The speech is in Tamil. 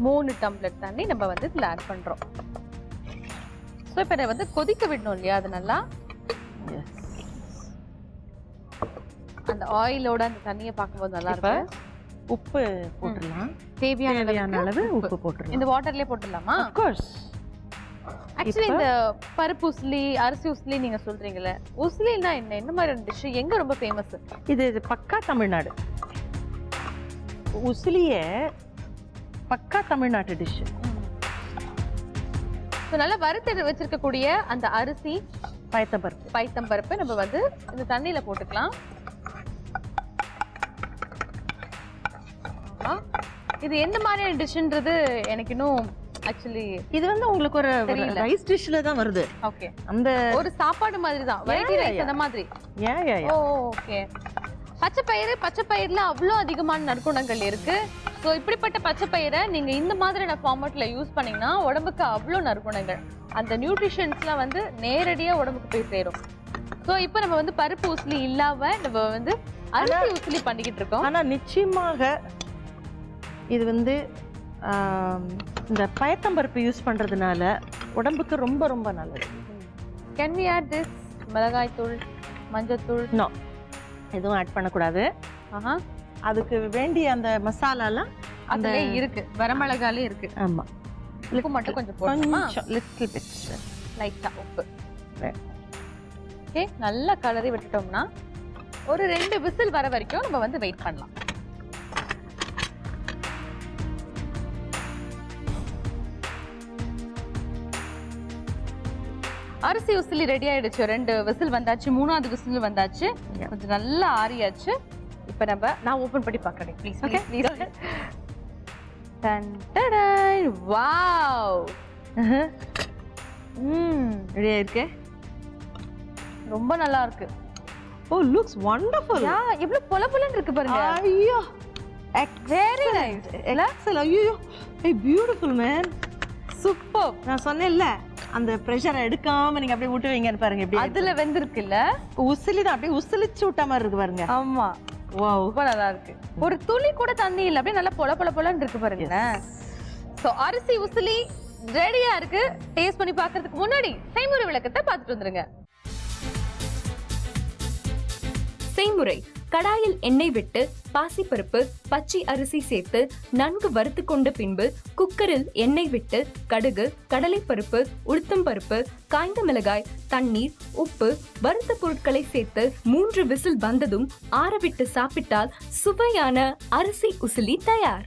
3 டம்ளர் தண்ணி நம்ம வந்து இதில் ஆட் பண்ணுறோம். ஸோ இப்போ இதை வந்து கொதிக்க விடணும் இல்லையா? அது நல்லா அந்த ஆயிலோட அந்த தண்ணியை பார்க்கும்போது நல்லா இருக்கும். உப்பு போட்டுடலாம். தேவையான அளவு உப்பு போட்டுடலாம். இந்த வாட்டர்லேயே போட்டுடலாமா? Of course. ஆக்சுவலி இந்த பருப்பு உசிலி, அரிசி உசிலி நீங்க சொல்றீங்கல்ல, உசிலினா என்ன மாதிரி டிஷ்? எங்க ரொம்ப ஃபேமஸ்? இது பக்கா தமிழ்நாடு. உசிலிய பக்கா தமிழ்நாட்டு டிஷ். நல்லா வறுத்து வச்சிருக்கக்கூடிய அந்த அரிசி, பைத்தம்பருப்பு நம்ம வந்து இந்த தண்ணியில போட்டுக்கலாம். இது எந்த மாதிரியான டிஷ்ன்றது எனக்கு இன்னும் ஆக்சுவலி இது வந்து உங்களுக்கு ஒரு ரைஸ் டிஷ்ல தான் வருது. ஓகே, அந்த ஒரு சாப்பாடு மாதிரி தான், வெரைட்டி ரைஸ் அந்த மாதிரி. ஓ ஓகே. பச்சை பயிர்ல அவ்வளோ அதிகமான நற்குணங்கள் இருக்கு. ஸோ இப்படிப்பட்ட பச்சை பயிரை நீங்க இந்த மாதிரியான ஃபார்மேட்ல யூஸ் பண்ணீங்கன்னா உடம்புக்கு அவ்வளோ நற்குணங்கள், அந்த நியூட்ரிஷன்ஸ்லாம் வந்து நேரடியா உடம்புக்கு போய் சேரும். ஸோ இப்போ நம்ம வந்து பருப்பு உசிலி இல்லாம நம்ம வந்து அரிசி உசிலி பண்ணிக்கிட்டு இருக்கோம். ஆனா நிச்சயமாக இது வந்து இந்த பயத்தம்பருப்பு யூஸ் பண்றதுனால உடம்புக்கு ரொம்ப ரொம்ப நல்லது. கேன் வி ஆட் திஸ் மிளகாய் தூள், மஞ்சள் தூள்? நோ, எதுவும் ஆட் பண்ணக்கூடாது. அதுக்கு வேண்டிய அந்த மசாலாலாம் அதுல இருக்கு, வரமிளகாலே இருக்கு. ஆமா, உப்பு மட்டும் கொஞ்சம் போடணுமா? லிட்டில் பிட், லைட்டா உப்பு. ஓகே, நல்லா கலரி விட்டுட்டோம்னா ஒரு 2 விசில் வர வரைக்கும் நம்ம வந்து வெயிட் பண்ணலாம். அரிசி உசிலி ரெடி ஆயிடுச்சு. 2 விசில் வந்தாச்சு, 3ஆவது விசில் வந்தாச்சு. கொஞ்சம் நல்லா ஆறியாச்சு. இப்போ நான் ஓபன் பண்ணி பார்க்கறேன். Please okay please. டன் டடன், வாவ். ரெடியா இருக்கு. ரொம்ப நல்லா இருக்கு. ஓ, லுக்ஸ் வண்டர்ஃபுல். யா, இவ்ளோ பொலபொலன்னு இருக்கு பாருங்க. ஐயோ, வெரி நைஸ். எக்ஸலென்ட். ஐயோ, ஏய் பியூட்டிஃபுல் மேன். சூப்பர். நான் சொன்னேன்ல, அந்த பிரஷரை எடுக்காம நீங்க அப்படியே விட்டுவீங்கன்னு பாருங்க. எப்படி அதுல வெந்திருக்குல்ல, உசிலி தான் அப்படியே உசிலிச்சு விட்ட மாதிரி இருக்கு பாருங்க. ஆமா, வாவ், ரொம்ப நல்லா இருக்கு. ஒரு துளி கூட தண்ணி இல்ல, அப்படியே நல்லா பொலபொலன்னு இருக்கு பாருங்க. சோ அரிசி உசிலி ரெடியா இருக்கு. டேஸ்ட் பண்ணி பார்க்கிறதுக்கு முன்னாடி செய்முறை விளக்கத்தை பார்த்துட்டு வந்துருங்க. செய்முறை: கடாயில் எண்ணெய் விட்டு பாசிப்பருப்பு, பச்சை அரிசி சேர்த்து நன்கு வறுத்து கொண்ட பின்பு குக்கரில் எண்ணெய் விட்டு கடுகு, கடலைப்பருப்பு, உளுத்தம்பருப்பு, காய்ந்த மிளகாய், தண்ணீர், உப்பு, வறுத்த பொருட்களை சேர்த்து 3 விசில் வந்ததும் ஆறவிட்டு சாப்பிட்டால் சுவையான அரிசி உசிலி தயார்.